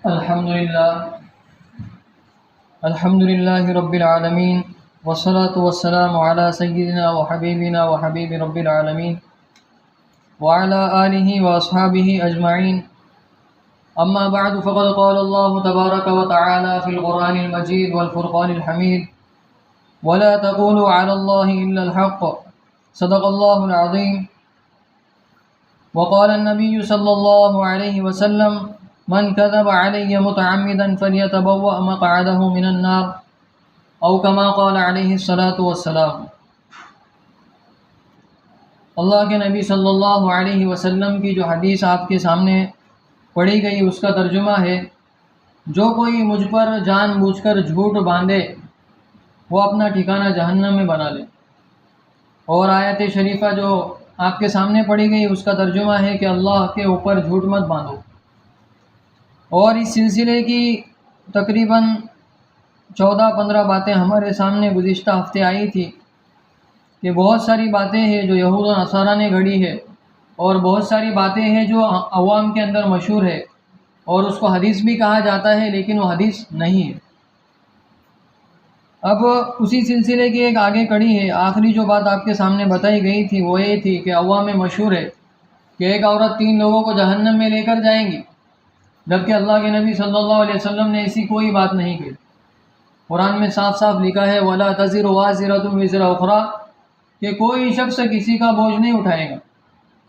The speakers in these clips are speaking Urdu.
الحمد لله رب العالمين والصلاة والسلام على سيدنا وحبيبنا وحبيب رب العالمين وعلى آله وأصحابه أجمعين. أما بعد فقد قال الله تبارك وتعالى في القرآن المجيد والفرقان الحميد: ولا تقولوا على الله إلا الحق صدق الله العظيم. وقال النبي صلى الله عليه وسلم: من كذب علي متعمدا فليتبوأ مقعده من النار او كما قال علیہ الصلاۃ والسلام. اللہ کے نبی صلی اللہ علیہ وسلم کی جو حدیث آپ کے سامنے پڑھی گئی اس کا ترجمہ ہے: جو کوئی مجھ پر جان بوجھ کر جھوٹ باندھے وہ اپنا ٹھکانہ جہنم میں بنا لے. اور آیت شریفہ جو آپ کے سامنے پڑھی گئی اس کا ترجمہ ہے کہ اللہ کے اوپر جھوٹ مت باندھو. اور اس سلسلے کی تقریباً 14-15 باتیں ہمارے سامنے گزشتہ ہفتے آئی تھی کہ بہت ساری باتیں ہیں جو یہود و نصارہ نے گھڑی ہے، اور بہت ساری باتیں ہیں جو عوام کے اندر مشہور ہے اور اس کو حدیث بھی کہا جاتا ہے لیکن وہ حدیث نہیں ہے. اب اسی سلسلے کی ایک آگے کڑی ہے. آخری جو بات آپ کے سامنے بتائی گئی تھی وہ یہ تھی کہ عوام میں مشہور ہے کہ ایک عورت 3 لوگوں کو جہنم میں لے کر جائیں گی، جبکہ اللہ کے نبی صلی اللہ علیہ وسلم نے ایسی کوئی بات نہیں کی. قرآن میں صاف صاف لکھا ہے: وَلَا تَزِرُ وَازِرَةٌ وِزْرَ أُخْرَىٰ، کہ کوئی شخص کسی کا بوجھ نہیں اٹھائے گا.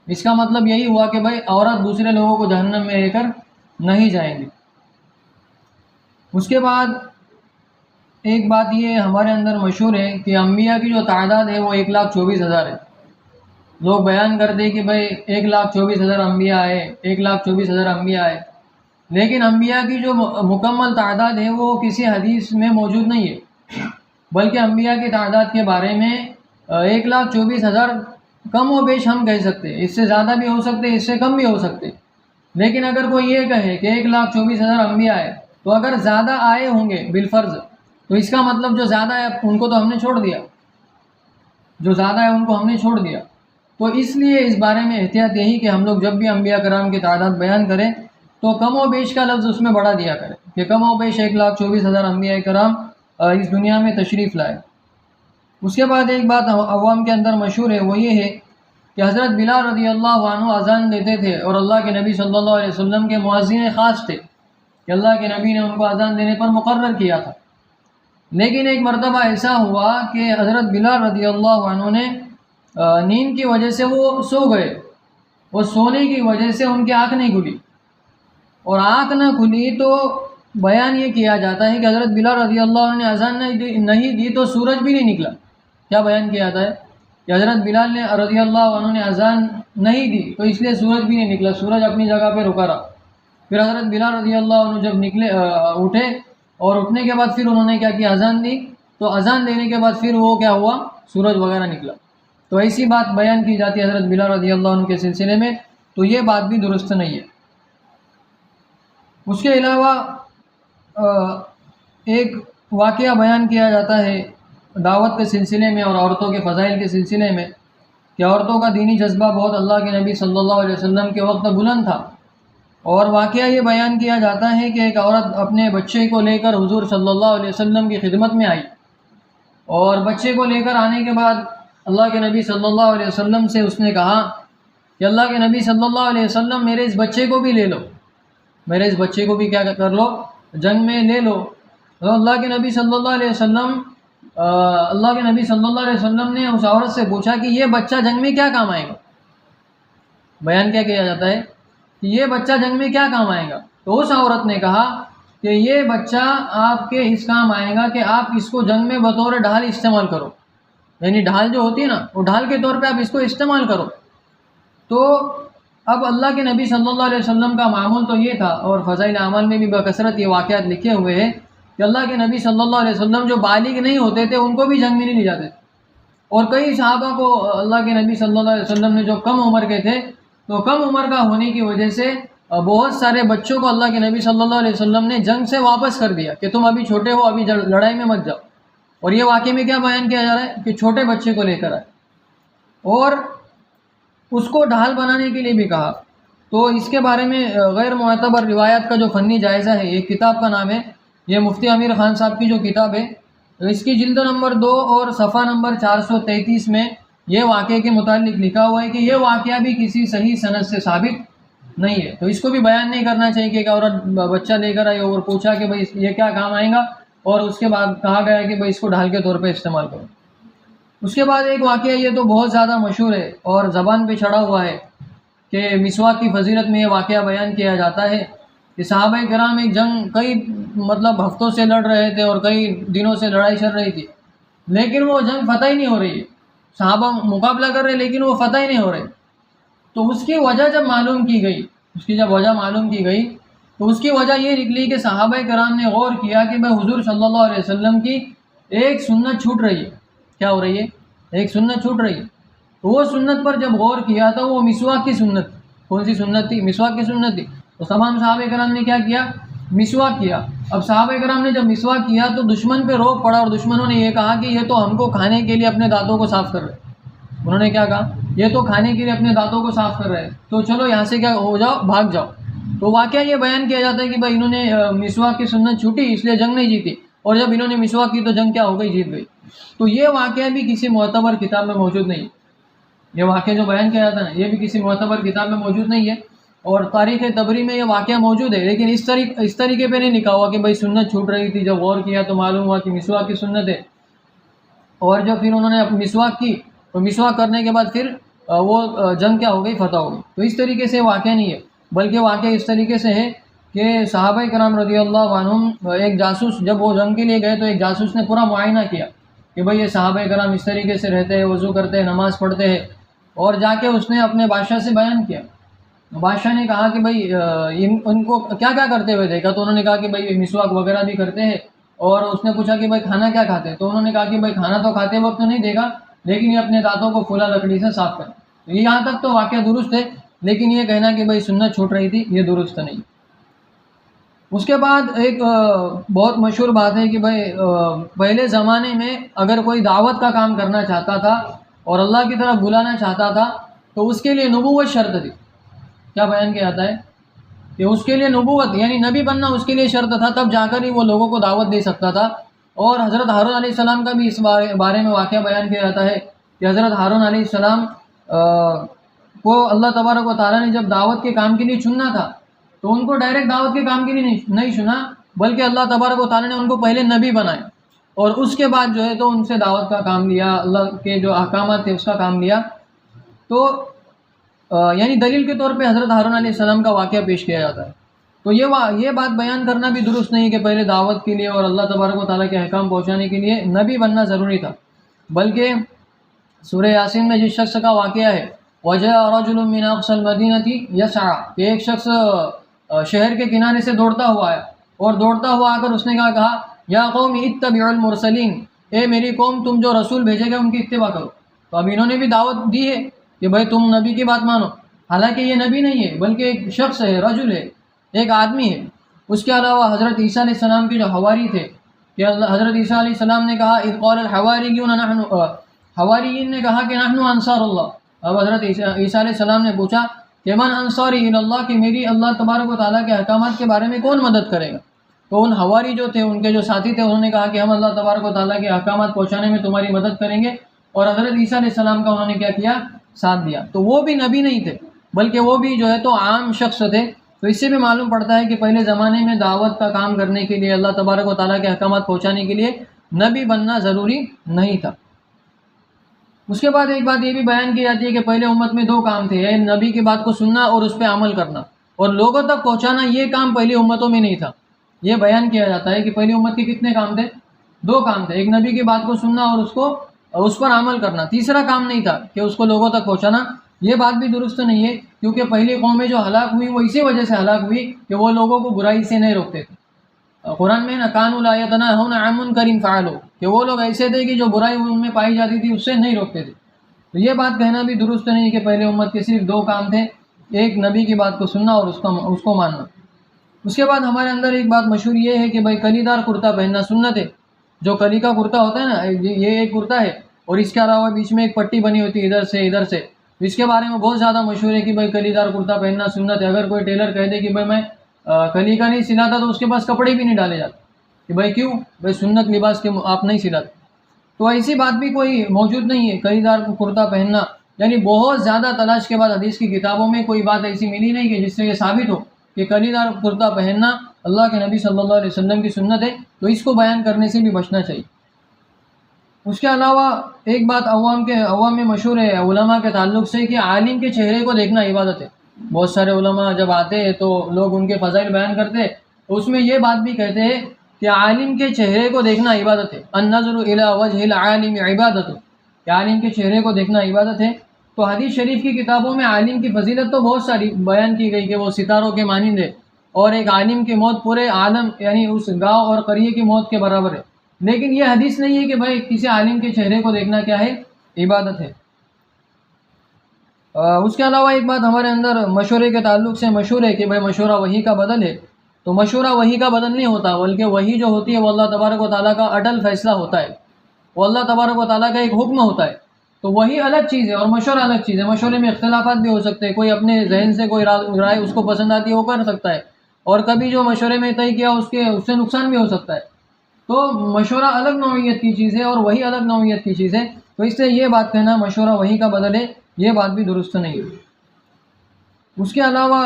اس کا مطلب یہی ہوا کہ بھائی عورت دوسرے لوگوں کو جہنم میں لے کر نہیں جائیں گی. اس کے بعد ایک بات یہ ہمارے اندر مشہور ہے کہ انبیاء کی جو تعداد ہے وہ 1,24,000 ہے. لوگ بیان کرتے کہ بھائی 1,24,000 انبیاء آئے، 1,24,000 انبیاء آئے، لیکن انبیاء کی جو مکمل تعداد ہے وہ کسی حدیث میں موجود نہیں ہے، بلکہ انبیاء کی تعداد کے بارے میں 1,24,000 کم و بیش ہم کہہ سکتے ہیں. اس سے زیادہ بھی ہو سکتے، اس سے کم بھی ہو سکتے. لیکن اگر کوئی یہ کہے کہ 1,24,000 انبیاء آئے تو اگر زیادہ آئے ہوں گے بالفرض تو اس کا مطلب جو زیادہ ہے ان کو تو ہم نے چھوڑ دیا، جو زیادہ ہے ان کو ہم نے چھوڑ دیا. تو اس لیے اس بارے میں احتیاط یہی کہ ہم لوگ جب بھی انبیاء کرام کی تعداد بیان کریں تو کم و بیش کا لفظ اس میں بڑھا دیا کرے کہ کم و بیش 1,24,000 انبیاء کرام اس دنیا میں تشریف لائے. اس کے بعد ایک بات عوام کے اندر مشہور ہے وہ یہ ہے کہ حضرت بلال رضی اللہ عنہ اذان دیتے تھے اور اللہ کے نبی صلی اللہ علیہ وسلم کے مؤذن خاص تھے کہ اللہ کے نبی نے ان کو اذان دینے پر مقرر کیا تھا. لیکن ایک مرتبہ ایسا ہوا کہ حضرت بلال رضی اللہ عنہ نے نیند کی وجہ سے وہ سو گئے. وہ سونے کی وجہ سے ان کی آنکھ نہیں کھلی، اور آنکھ نہ کھلی تو بیان یہ کیا جاتا ہے کہ حضرت بلال رضی اللہ عنہ نے اذان نہیں دی تو سورج بھی نہیں نکلا. کیا بیان کیا جاتا ہے کہ حضرت بلال نے رضی اللہ عنہ نے اذان نہیں دی تو اس لیے سورج بھی نہیں نکلا، سورج اپنی جگہ پہ رکا رہا. پھر حضرت بلال رضی اللہ عنہ جب اٹھے اور اٹھنے کے بعد پھر انہوں نے کیا کیا، اذان دی. تو اذان دینے کے بعد پھر وہ کیا ہوا، سورج وغیرہ نکلا. تو ایسی بات بیان کی جاتی ہے حضرت بلال رضی اللہ عنہ کے سلسلے میں، تو یہ بات بھی درست نہیں ہے. اس کے علاوہ ایک واقعہ بیان کیا جاتا ہے دعوت کے سلسلے میں اور عورتوں کے فضائل کے سلسلے میں کہ عورتوں کا دینی جذبہ بہت اللہ کے نبی صلی اللہ علیہ وسلم کے وقت بلند تھا. اور واقعہ یہ بیان کیا جاتا ہے کہ ایک عورت اپنے بچے کو لے کر حضور صلی اللہ علیہ وسلم کی خدمت میں آئی، اور بچے کو لے کر آنے کے بعد اللہ کے نبی صلی اللہ علیہ وسلم سے اس نے کہا کہ اللہ کے نبی صلی اللہ علیہ وسلم میرے اس بچے کو بھی لے لو، میرے اس بچے کو بھی کیا کر لو، جنگ میں لے لو. تو اللہ کے نبی صلی اللہ علیہ وسلم نے اس عورت سے پوچھا کہ یہ بچہ جنگ میں کیا کام آئے گا. بیان کیا کیا جاتا ہے کہ یہ بچہ جنگ میں کیا کام آئے گا. تو اس عورت نے کہا کہ یہ بچہ آپ کے اس کام آئے گا کہ آپ اس کو جنگ میں بطور ڈھال استعمال کرو، یعنی ڈھال جو ہوتی ہے نا وہ ڈھال کے طور پہ آپ اس کو استعمال کرو. تو اب اللہ کے نبی صلی اللہ علیہ وسلم کا معمول تو یہ تھا، اور فضائل اعمال میں بھی بکثرت یہ واقعات لکھے ہوئے ہیں کہ اللہ کے نبی صلی اللہ علیہ وسلم جو بالغ نہیں ہوتے تھے ان کو بھی جنگ میں نہیں لے جاتے تھے. اور کئی صحابہ کو اللہ کے نبی صلی اللہ علیہ وسلم نے جو کم عمر کے تھے تو کم عمر کا ہونے کی وجہ سے بہت سارے بچوں کو اللہ کے نبی صلی اللہ علیہ وسلم نے جنگ سے واپس کر دیا کہ تم ابھی چھوٹے ہو، ابھی لڑائی میں مت جاؤ. اور یہ واقعے میں کیا بیان کیا جا رہا ہے کہ چھوٹے بچے کو لے کر آئے اور اس کو ڈھال بنانے کے لیے بھی کہا. تو اس کے بارے میں غیر معتبر روایات کا جو فنی جائزہ ہے، ایک کتاب کا نام ہے، یہ مفتی امیر خان صاحب کی جو کتاب ہے، اس کی جلد نمبر 2 اور صفحہ نمبر 433 میں یہ واقعے کے متعلق لکھا ہوا ہے کہ یہ واقعہ بھی کسی صحیح سند سے ثابت نہیں ہے۔ تو اس کو بھی بیان نہیں کرنا چاہیے کہ ایک عورت بچہ لے کر آئی اور پوچھا کہ بھائی یہ کیا کام آئے گا، اور اس کے بعد کہا گیا کہ بھائی اس کو ڈھال کے طور پہ استعمال کرو۔ اس کے بعد ایک واقعہ یہ تو بہت زیادہ مشہور ہے اور زبان پہ چڑھا ہوا ہے کہ مسواک کی فضیلت میں یہ واقعہ بیان کیا جاتا ہے کہ صحابہ کرام ایک جنگ کئی ہفتوں سے لڑ رہے تھے اور کئی دنوں سے لڑائی چل رہی تھی، لیکن وہ جنگ فتح ہی نہیں ہو رہی ہے، صحابہ مقابلہ کر رہے لیکن وہ فتح ہی نہیں ہو رہے۔ تو اس کی وجہ جب معلوم کی گئی، تو اس کی وجہ یہ نکلی کہ صحابہ کرام نے غور کیا کہ بھائی حضور صلی اللہ علیہ وسلم کی ایک سنت چھوٹ رہی ہے۔ کیا ہو رہی ہے؟ ایک سنت چھوٹ رہی ہے۔ تو وہ سنت پر جب غور کیا تو وہ مسواک کی سنت۔ کون سی سنت تھی؟ مسواک کی سنت تھی۔ تو تمام صحابہ کرام نے کیا کیا؟ مسواک کیا۔ اب صحابہ کرام نے جب مسواک کیا تو دشمن پہ روک پڑا، اور دشمنوں نے یہ کہا کہ یہ تو ہم کو کھانے کے لیے اپنے دانتوں کو صاف کر رہے ہیں۔ انہوں نے کیا کہا؟ یہ تو کھانے کے لیے اپنے دانتوں کو صاف کر رہے ہیں، تو چلو یہاں سے کیا ہو جاؤ، بھاگ جاؤ۔ تو واقعہ یہ بیان کیا جاتا ہے کہ بھائی انہوں نے مسواک کی سنت چھوٹی اس لیے جنگ نہیں جیتی، اور جب انہوں نے مسواک کی تو جنگ کیا ہو گئی؟ جیت گئی۔ تو یہ واقعہ بھی کسی معتبر کتاب میں موجود نہیں ہے۔ یہ واقعہ جو بیان کیا جاتا ہے یہ بھی کسی معتبر کتاب میں موجود نہیں ہے، اور تاریخ طبری میں یہ واقعہ موجود ہے، لیکن اس طریقے پہ نہیں لکھا ہوا کہ بھائی سنت چھوٹ رہی تھی، جب غور کیا تو معلوم ہوا کہ مسواک کی سنت ہے، اور جب پھر انہوں نے مسواک کی تو مسواک کرنے کے بعد پھر وہ جنگ کیا ہو گئی؟ فتح ہو گئی۔ تو اس طریقے سے واقعہ نہیں ہے، بلکہ واقعہ اس طریقے سے ہے کہ صحابہ کرام رضی اللہ عنہم ایک جاسوس، جب وہ جنگ کے لیے گئے تو ایک جاسوس نے پورا معائنہ کیا کہ بھئی یہ صحابہ کرام اس طریقے سے رہتے ہیں، وضو کرتے ہیں، نماز پڑھتے ہیں، اور جا کے اس نے اپنے بادشاہ سے بیان کیا۔ بادشاہ نے کہا کہ بھئی ان کو کیا کیا کرتے ہوئے دیکھا، تو انہوں نے کہا کہ بھئی مسواک وغیرہ بھی کرتے ہیں، اور اس نے پوچھا کہ بھئی کھانا کیا کھاتے ہیں، تو انہوں نے کہا کہ بھئی کھانا تو کھاتے وقت نہیں دیکھا، لیکن یہ اپنے دانتوں کو پھولا لکڑی سے صاف کریں۔ یہاں تک تو واقعہ درست ہے، لیکن یہ کہنا کہ بھئی سنت چھوٹ رہی تھی یہ درست نہیں۔ اس کے بعد ایک بہت مشہور بات ہے کہ بھئی پہلے زمانے میں اگر کوئی دعوت کا کام کرنا چاہتا تھا اور اللہ کی طرف بلانا چاہتا تھا تو اس کے لیے نبوت شرط تھی۔ کیا بیان کیا جاتا ہے کہ اس کے لیے نبوت یعنی نبی بننا اس کے لیے شرط تھا، تب جا کر ہی وہ لوگوں کو دعوت دے سکتا تھا۔ اور حضرت ہارون علیہ السلام کا بھی اس بارے میں واقعہ بیان کیا جاتا ہے کہ حضرت ہارون علیہ السلام کو اللہ تبارک و تعالیٰ نے جب دعوت کے کام کے لیے چننا تھا تو ان کو ڈائریکٹ دعوت کے کام کے لیے نہیں چنا، بلکہ اللہ تبارک و تعالیٰ نے ان کو پہلے نبی بنایا، اور اس کے بعد جو ہے تو ان سے دعوت کا کام لیا، اللہ کے جو احکامات تھے اس کا کام لیا۔ تو یعنی دلیل کے طور پہ حضرت ہارون علیہ السلام کا واقعہ پیش کیا جاتا ہے۔ تو یہ بات بیان کرنا بھی درست نہیں کہ پہلے دعوت کے لیے اور اللہ تبارک و تعالیٰ کے احکام پہنچانے کے لیے نبی بننا ضروری تھا، بلکہ سورہ یاسین میں جس شخص کا واقعہ ہے وَجَاءَ رَجُلٌ مِّنْ أَقْصَى الْمَدِينَةِ يَسْعَىٰ، کہ ایک شخص شہر کے کنارے سے دوڑتا ہوا ہے، اور دوڑتا ہوا آ کر اس نے کہا یا قوم اتبعوا المرسلین، اے میری قوم تم جو رسول بھیجے گئے ان کی اتباع کرو۔ تو اب انہوں نے بھی دعوت دی ہے کہ بھائی تم نبی کی بات مانو، حالانکہ یہ نبی نہیں ہے بلکہ ایک شخص ہے، رجل ہے، ایک آدمی ہے۔ اس کے علاوہ حضرت عیسیٰ علیہ السلام کے جو حواری تھے کہ حضرت عیسیٰ علیہ السلام نے کہا اذ قال الحواریون نحن، حواریین نے کہا کہ نحن انصار اللہ۔ اب حضرت عیسیٰ علیہ السلام نے پوچھا کہ من انصاری اللہ، کہ میری اللہ تبارک و تعالیٰ کے احکامات کے بارے میں کون مدد کرے گا؟ تو ان حواری جو تھے، ان کے جو ساتھی تھے، انہوں نے کہا کہ ہم اللہ تبارک و تعالیٰ کے احکامات پہنچانے میں تمہاری مدد کریں گے، اور حضرت عیسیٰ علیہ السلام کا انہوں نے کیا کیا؟ ساتھ دیا۔ تو وہ بھی نبی نہیں تھے بلکہ وہ بھی جو ہے تو عام شخص تھے۔ تو اس سے بھی معلوم پڑتا ہے کہ پہلے زمانے میں دعوت کا کام کرنے کے لیے، اللہ تبارک و تعالیٰ کے احکامات پہنچانے کے لیے نبی بننا ضروری نہیں تھا۔ اس کے بعد ایک بات یہ بھی بیان کی جاتی ہے کہ پہلے امت میں دو کام تھے، نبی کی بات کو سننا اور اس پہ عمل کرنا، اور لوگوں تک پہنچانا، یہ کام پہلی امتوں میں نہیں تھا۔ یہ بیان کیا جاتا ہے کہ پہلی امت کے کتنے کام تھے؟ دو کام تھے، ایک نبی کی بات کو سننا اور اس پر عمل کرنا، تیسرا کام نہیں تھا کہ اس کو لوگوں تک پہنچانا۔ یہ بات بھی درست نہیں ہے، کیونکہ پہلی قومیں جو ہلاک ہوئی وہ اسی وجہ سے ہلاک ہوئی کہ وہ لوگوں کو برائی سے نہیں روکتے تھے۔ قرآن میں کانوا لا يتناهون عن منکر فعلوا، کہ وہ لوگ ایسے تھے کہ جو برائی ان میں پائی جاتی تھی اس سے نہیں روکتے تھے۔ تو یہ بات کہنا بھی درست نہیں کہ پہلے امت کے صرف دو کام تھے، ایک نبی کی بات کو سننا اور اس کو ماننا۔ اس کے بعد ہمارے اندر ایک بات مشہور یہ ہے کہ بھائی کلی دار کرتا پہننا سنت ہے۔ جو کلی کا کرتا ہوتا ہے نا، یہ ایک کرتا ہے، اور اس کے علاوہ بیچ میں ایک پٹی بنی ہوتی ہے ادھر سے ادھر سے، اس کے بارے میں بہت زیادہ مشہور ہے کہ بھائی کلی دار کرتا پہننا سنت ہے. اگر کوئی ٹیلر کہہ دے کہ بھائی میں کلی کا نہیں سلاتا تو اس کے پاس کپڑے بھی نہیں ڈالے جاتے کہ بھائی کیوں؟ بھائی سنت لباس کے آپ نہیں سلاتے. تو ایسی بات بھی کوئی موجود نہیں ہے کلی دار کرتا پہننا. یعنی بہت زیادہ تلاش کے بعد حدیث کی کتابوں میں کوئی بات ایسی ملی نہیں کہ جس سے یہ ثابت ہو کہ کلی دار کرتا پہننا اللہ کے نبی صلی اللہ علیہ وسلم کی سنت ہے. تو اس کو بیان کرنے سے بھی بچنا چاہیے. اس کے علاوہ ایک بات عوام میں مشہور ہے علماء کے تعلق سے کہ عالم کے چہرے کو دیکھنا عبادت ہے. بہت سارے علماء جب آتے ہیں تو لوگ ان کے فضائل بیان کرتے ہیں تو اس میں یہ بات بھی کہتے ہیں کہ عالم کے چہرے کو دیکھنا عبادت ہے. النظر الی وجہ العالم عبادت، کہ عالم کے چہرے کو دیکھنا عبادت ہے. تو حدیث شریف کی کتابوں میں عالم کی فضیلت تو بہت ساری بیان کی گئی کہ وہ ستاروں کے مانند ہے اور ایک عالم کی موت پورے عالم یعنی اس گاؤں اور قریے کی موت کے برابر ہے. لیکن یہ حدیث نہیں ہے کہ بھائی کسی عالم کے چہرے کو دیکھنا کیا ہے؟ عبادت ہے. اس کے علاوہ ایک بات ہمارے اندر مشورے کے تعلق سے مشہور ہے کہ بھائی مشورہ وحی کا بدل ہے. تو مشورہ وحی کا بدل نہیں ہوتا بلکہ وحی جو ہوتی ہے وہ اللہ تبارک و تعالیٰ کا اٹل فیصلہ ہوتا ہے. وہ اللہ تبارک و تعالیٰ کا ایک حکم ہوتا ہے. تو وہی الگ چیز ہے اور مشورہ الگ چیز ہے. مشورے میں اختلافات بھی ہو سکتے ہیں. کوئی اپنے ذہن سے کوئی رائے اس کو پسند آتی ہے وہ کر سکتا ہے اور کبھی جو مشورے میں طے کیا اس سے نقصان بھی ہو سکتا ہے. تو مشورہ الگ نوعیت کی چیز ہے اور وہی الگ نوعیت کی چیز ہے. تو اس سے یہ بات کہنا مشورہ وہی کا بدل ہے یہ بات بھی درست نہیں ہے. اس کے علاوہ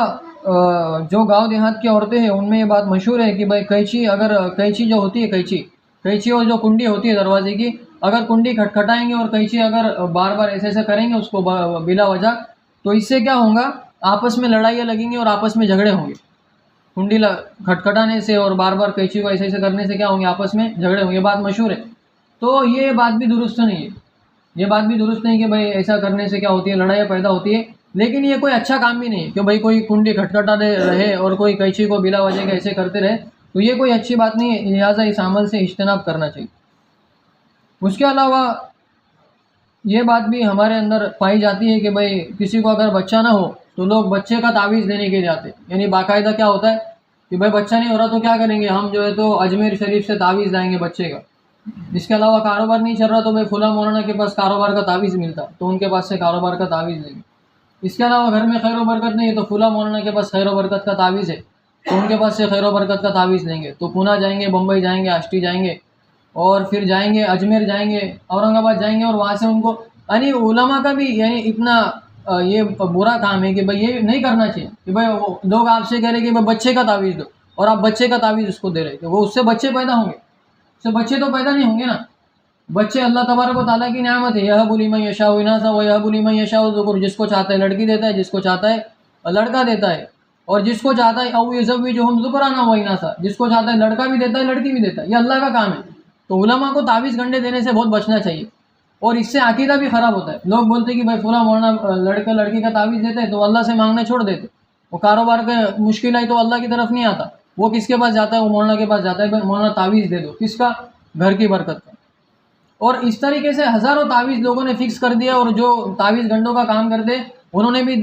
جو گاؤں دیہات کی عورتیں ہیں ان میں یہ بات مشہور ہے کہ بھائی قینچی جو ہوتی ہے قینچی اور جو کنڈی ہوتی ہے دروازے کی، اگر کنڈی کھٹکھٹائیں گے اور قینچی اگر بار بار ایسے کریں گے اس کو بلا وجہ تو اس سے کیا ہوگا؟ آپس میں لڑائیاں لگیں گی اور آپس میں جھگڑے ہوں گے. کنڈی کھٹکھٹانے سے اور بار بار قینچی کو ایسے کرنے سے کیا ہوں گے؟ آپس میں جھگڑے ہوں گے. یہ بات مشہور ہے. تو یہ بات بھی درست نہیں ہے. یہ بات بھی درست نہیں کہ بھائی ایسا کرنے سے کیا ہوتی ہے؟ لڑائیاں پیدا ہوتی ہے. لیکن یہ کوئی اچھا کام بھی نہیں ہے کہ بھائی کوئی کنڈی کھٹکھٹاتے رہے اور کوئی قینچی کو بلا وجہ کے ایسے کرتے رہے. تو یہ کوئی اچھی بات نہیں ہے. لہٰذا اس عمل سے اجتناب کرنا چاہیے. اس کے علاوہ یہ بات بھی ہمارے اندر پائی جاتی ہے کہ بھائی کسی کو اگر بچہ نہ ہو تو لوگ بچے کا تعویذ دینے کے جاتے ہیں. یعنی باقاعدہ کیا ہوتا ہے کہ بھائی بچہ نہیں ہو رہا تو کیا کریں گے ہم جو ہے تو اجمیر شریف سے تعویذ لائیں گے بچے کا. اس کے علاوہ کاروبار نہیں چل رہا تو بھائی فلاں مولانا کے پاس کاروبار کا تعویذ ملتا تو ان کے پاس سے کاروبار کا تعویذ لیں گے. اس کے علاوہ گھر میں خیر و برکت نہیں ہے تو فلاں مولانا کے پاس خیر و برکت کا تعویذ ہے تو ان کے پاس سے خیر و برکت کا تعویذ لیں گے. تو پونا جائیں گے، بمبئی جائیں گے، آشٹی جائیں گے اور پھر جائیں گے اجمیر جائیں گے، اورنگ آباد جائیں گے اور وہاں سے ان کو یعنی علماء کا بھی یعنی اتنا یہ برا کام ہے کہ بھائی یہ نہیں کرنا چاہیے کہ بھائی لوگ آپ سے کہہ رہے کہ بھائی بچے کا تعویذ دو اور آپ بچے کا تعویذ اس کو دے رہے کہ وہ اس سے بچے پیدا ہوں گے. اس سے بچے تو پیدا نہیں ہوں گے نا. بچے اللہ تبارک و تعالیٰ کی نعمت ہے. یہب لمن یشاء اناثا ویہب لمن یشاء الذکور. جس کو چاہتا ہے لڑکی دیتا ہے، جس کو چاہتا ہے لڑکا دیتا ہے اور جس کو چاہتا ہے او یزوجہم ذکرانا و اناثا. جس کو چاہتا ہے لڑکا بھی دیتا ہے لڑکی بھی دیتا ہے. یہ اللہ کا کام ہے. تو علماء کو تعویذ گنڈے دینے سے بہت بچنا چاہیے. اور اس سے عقیدہ بھی خراب ہوتا ہے. لوگ بولتے ہیں کہ بھائی فلاں مولانا لڑکا لڑکی کا تعویذ دیتے ہیں تو اللہ سے مانگنا چھوڑ دیتے. وہ کاروبار کا مشکل آئی تو اللہ کی طرف نہیں آتا. وہ کس کے پاس جاتا ہے؟ وہ مولانا کے پاس جاتا ہے. بھائی مولانا تعویذ دے دو. کس کا؟ گھر کی برکت کا. اور اس طریقے سے ہزاروں تعویذ لوگوں نے فکس کر دیا. اور جو تعویذ گنڈوں کا کام کرتے انہوں نے بھی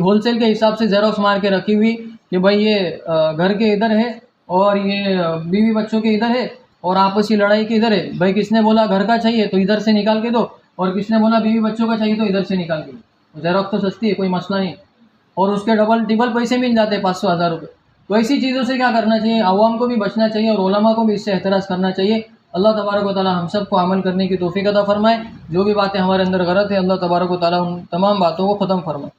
ہول سیل کے حساب سے زیروکس مار کے رکھی ہوئی کہ بھائی یہ گھر کے ادھر ہے اور یہ بیوی بچوں کے ادھر ہے اور آپسی لڑائی کے ادھر ہے. بھائی کس نے بولا گھر کا چاہیے تو ادھر سے نکال کے دو اور کس نے بولا بیوی بچوں کا چاہیے تو ادھر سے نکال کے دو. زیروکس تو سستی ہے، کوئی مسئلہ نہیں اور اس کے ڈبل ٹبل پیسے مل جاتے ہیں 500-1000 روپے. تو ایسی چیزوں سے کیا کرنا چاہیے؟ عوام کو بھی بچنا چاہیے اور علماء کو بھی اس سے احتراز کرنا چاہیے. اللہ تبارک و تعالیٰ ہم سب کو عمل کرنے کی توفیق عطا فرمائے. جو بھی باتیں ہمارے اندر غلط ہے اللہ تبارک و تعالیٰ ان تمام باتوں کو ختم فرمائے.